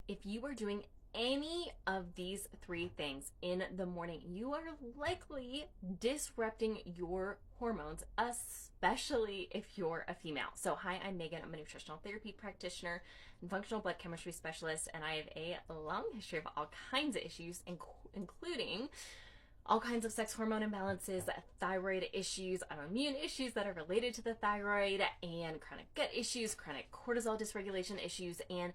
If you are doing any of these three things in the morning, you are likely disrupting your hormones, especially if you're a female. So, hi, I'm Megan. I'm a nutritional therapy practitioner and functional blood chemistry specialist, and I have a long history of all kinds of issues, including all kinds of sex hormone imbalances, thyroid issues, autoimmune issues that are related to the thyroid, and chronic gut issues, chronic cortisol dysregulation issues. And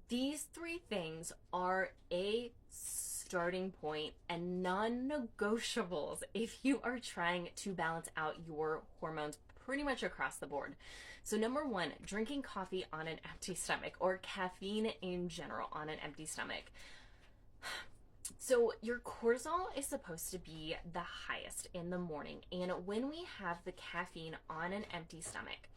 these three things are a starting point and non-negotiables if you are trying to balance out your hormones pretty much across the board. So number one, drinking coffee on an empty stomach, or caffeine in general on an empty stomach. So your cortisol is supposed to be the highest in the morning, and when we have the caffeine on an empty stomach,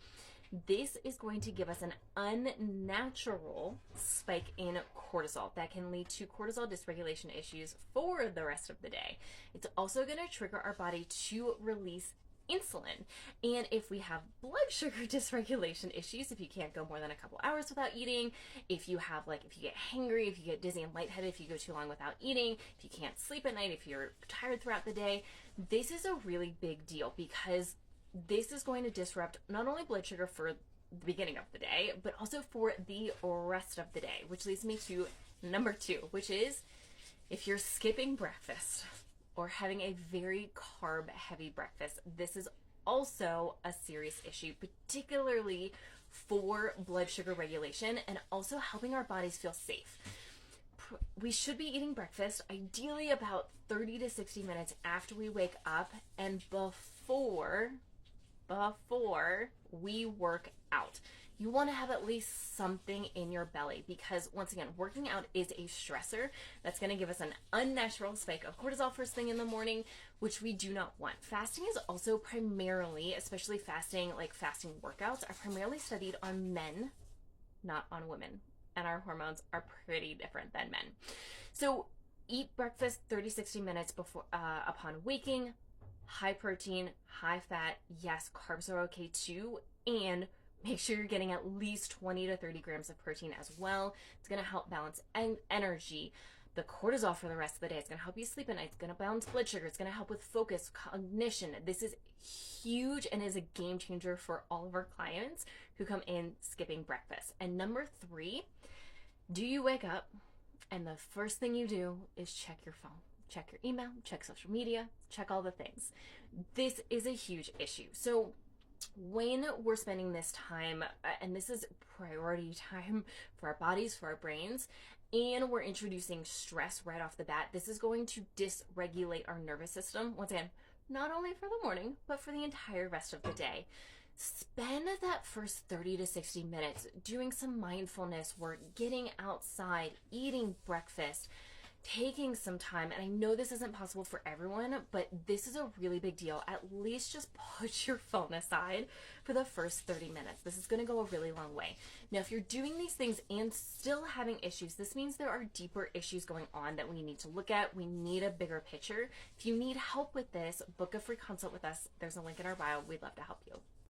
this is going to give us an unnatural spike in cortisol that can lead to cortisol dysregulation issues for the rest of the day. It's also going to trigger our body to release insulin. And if we have blood sugar dysregulation issues, if you can't go more than a couple hours without eating, if you get hangry, if you get dizzy and lightheaded, if you go too long without eating, if you can't sleep at night, if you're tired throughout the day, this is a really big deal because this is going to disrupt not only blood sugar for the beginning of the day, but also for the rest of the day, which leads me to number two, which is if you're skipping breakfast or having a very carb heavy breakfast, this is also a serious issue, particularly for blood sugar regulation and also helping our bodies feel safe. We should be eating breakfast ideally about 30 to 60 minutes after we wake up and before we work out. You want to have at least something in your belly because, once again, working out is a stressor that's going to give us an unnatural spike of cortisol first thing in the morning, which we do not want. Fasting is also primarily, especially fasting workouts, are primarily studied on men, not on women. And our hormones are pretty different than men. So eat breakfast 30, 60 minutes before upon waking. High protein, high fat. Yes, carbs are okay too. And make sure you're getting at least 20 to 30 grams of protein as well. It's going to help balance energy, the cortisol for the rest of the day. It's going to help you sleep at night. It's going to balance blood sugar. It's going to help with focus, cognition. This is huge and is a game changer for all of our clients who come in skipping breakfast. And number three, do you wake up and the first thing you do is check your phone? Check your email, check social media, check all the things. This is a huge issue. So when we're spending this time, and this is priority time for our bodies, for our brains, and we're introducing stress right off the bat, this is going to dysregulate our nervous system. Once again, not only for the morning, but for the entire rest of the day. Spend that first 30 to 60 minutes doing some mindfulness work, getting outside, eating breakfast, taking some time. And I know this isn't possible for everyone, but this is a really big deal. At least just put your phone aside for the first 30 minutes. This is going to go a really long way. Now, if you're doing these things and still having issues, this means there are deeper issues going on that we need to look at. We need a bigger picture. If you need help with this, book a free consult with us. There's a link in our bio. We'd love to help you.